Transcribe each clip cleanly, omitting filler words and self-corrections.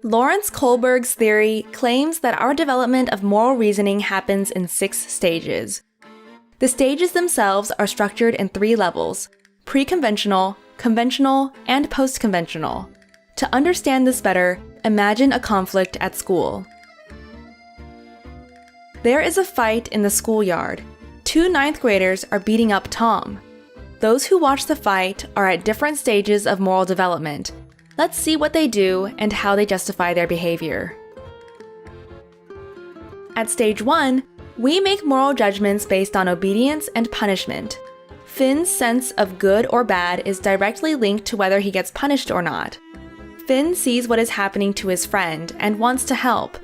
Lawrence Kohlberg's theory claims that our development of moral reasoning happens in 6 stages. The stages themselves are structured in 3 levels: pre-conventional, conventional, and post-conventional. To understand this better, imagine a conflict at school. There is a fight in the schoolyard. 2 ninth graders are beating up Tom. Those who watch the fight are at different stages of moral development. Let's see what they do and how they justify their behavior. At stage 1, we make moral judgments based on obedience and punishment. Finn's sense of good or bad is directly linked to whether he gets punished or not. Finn sees what is happening to his friend and wants to help,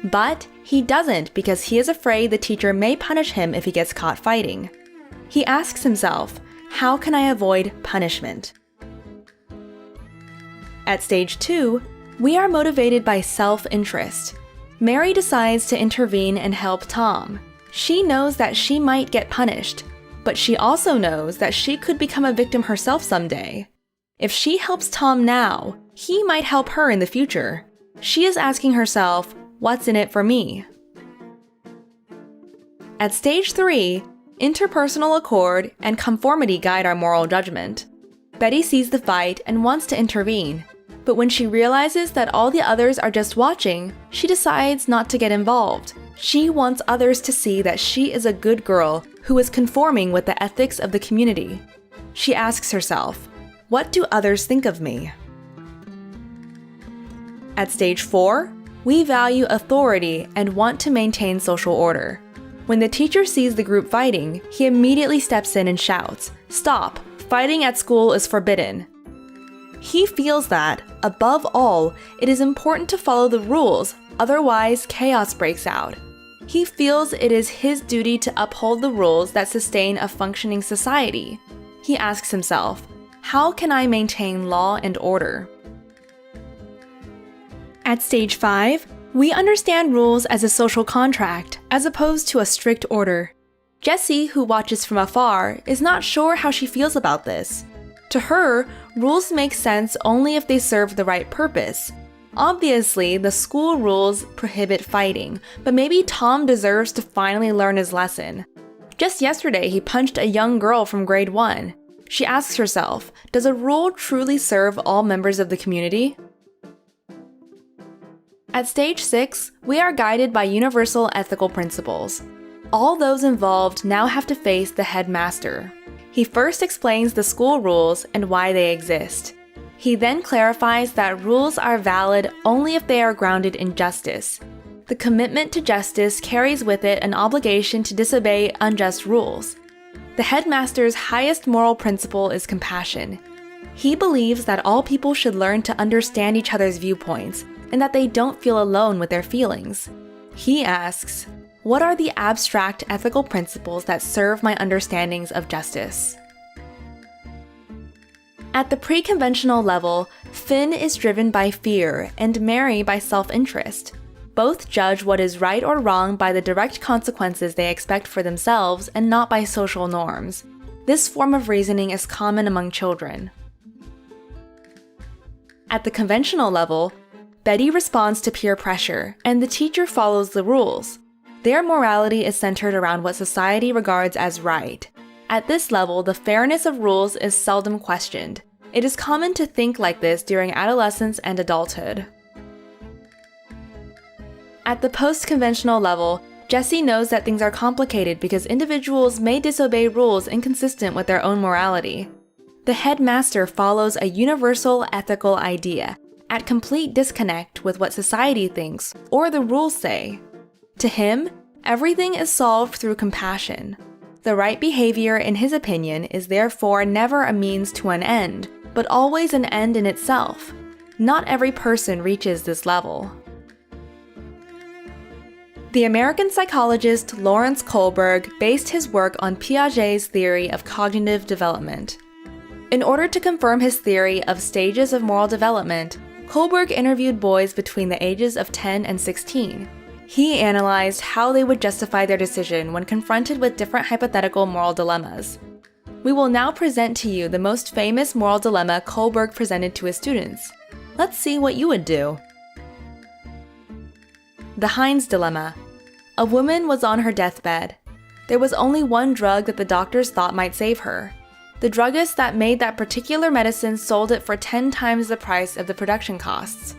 but he doesn't because he is afraid the teacher may punish him if he gets caught fighting. He asks himself, how can I avoid punishment? At stage 2, we are motivated by self-interest. Mary decides to intervene and help Tom. She knows that she might get punished, but she also knows that she could become a victim herself someday. If she helps Tom now, he might help her in the future. She is asking herself, what's in it for me? At stage 3, interpersonal accord and conformity guide our moral judgment. Betty sees the fight and wants to intervene, but when she realizes that all the others are just watching, she decides not to get involved. She wants others to see that she is a good girl who is conforming with the ethics of the community. She asks herself, what do others think of me? At stage 4, we value authority and want to maintain social order. When the teacher sees the group fighting, he immediately steps in and shouts, "Stop! Fighting at school is forbidden." He feels that, above all, it is important to follow the rules, otherwise chaos breaks out. He feels it is his duty to uphold the rules that sustain a functioning society. He asks himself, how can I maintain law and order? At stage 5, we understand rules as a social contract, as opposed to a strict order. Jessie, who watches from afar, is not sure how she feels about this. To her, rules make sense only if they serve the right purpose. Obviously, the school rules prohibit fighting, but maybe Tom deserves to finally learn his lesson. Just yesterday, he punched a young girl from grade 1. She asks herself, does a rule truly serve all members of the community? At stage 6, we are guided by universal ethical principles. All those involved now have to face the headmaster. He first explains the school rules and why they exist. He then clarifies that rules are valid only if they are grounded in justice. The commitment to justice carries with it an obligation to disobey unjust rules. The headmaster's highest moral principle is compassion. He believes that all people should learn to understand each other's viewpoints and that they don't feel alone with their feelings. He asks, what are the abstract ethical principles that serve my understandings of justice? At the pre-conventional level, Finn is driven by fear and Mary by self-interest. Both judge what is right or wrong by the direct consequences they expect for themselves and not by social norms. This form of reasoning is common among children. At the conventional level, Betty responds to peer pressure, and the teacher follows the rules. Their morality is centered around what society regards as right. At this level, the fairness of rules is seldom questioned. It is common to think like this during adolescence and adulthood. At the post-conventional level, Jessie knows that things are complicated because individuals may disobey rules inconsistent with their own morality. The headmaster follows a universal ethical idea, at complete disconnect with what society thinks or the rules say. To him, everything is solved through compassion. The right behavior, in his opinion, is therefore never a means to an end, but always an end in itself. Not every person reaches this level. The American psychologist Lawrence Kohlberg based his work on Piaget's theory of cognitive development. In order to confirm his theory of stages of moral development, Kohlberg interviewed boys between the ages of 10 and 16. He analyzed how they would justify their decision when confronted with different hypothetical moral dilemmas. We will now present to you the most famous moral dilemma Kohlberg presented to his students. Let's see what you would do. The Heinz Dilemma. A woman was on her deathbed. There was only one drug that the doctors thought might save her. The druggist that made that particular medicine sold it for 10 times the price of the production costs.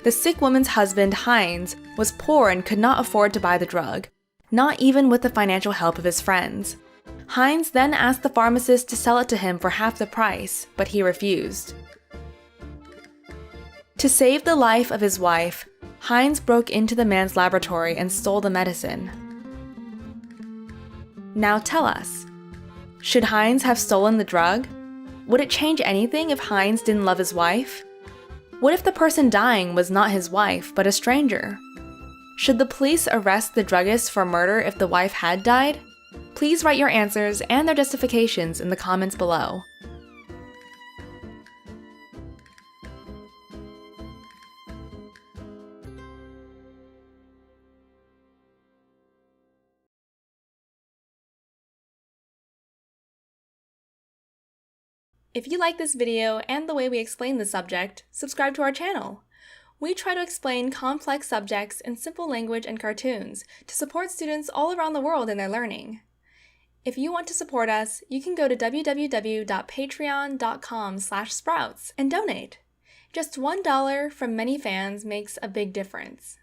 The sick woman's husband, Heinz, was poor and could not afford to buy the drug, not even with the financial help of his friends. Heinz then asked the pharmacist to sell it to him for half the price, but he refused. To save the life of his wife, Heinz broke into the man's laboratory and stole the medicine. Now tell us, should Heinz have stolen the drug? Would it change anything if Heinz didn't love his wife? What if the person dying was not his wife, but a stranger? Should the police arrest the druggist for murder if the wife had died? Please write your answers and their justifications in the comments below. If you like this video and the way we explain the subject, subscribe to our channel. We try to explain complex subjects in simple language and cartoons to support students all around the world in their learning. If you want to support us, you can go to www.patreon.com/sprouts and donate. Just $1 from many fans makes a big difference.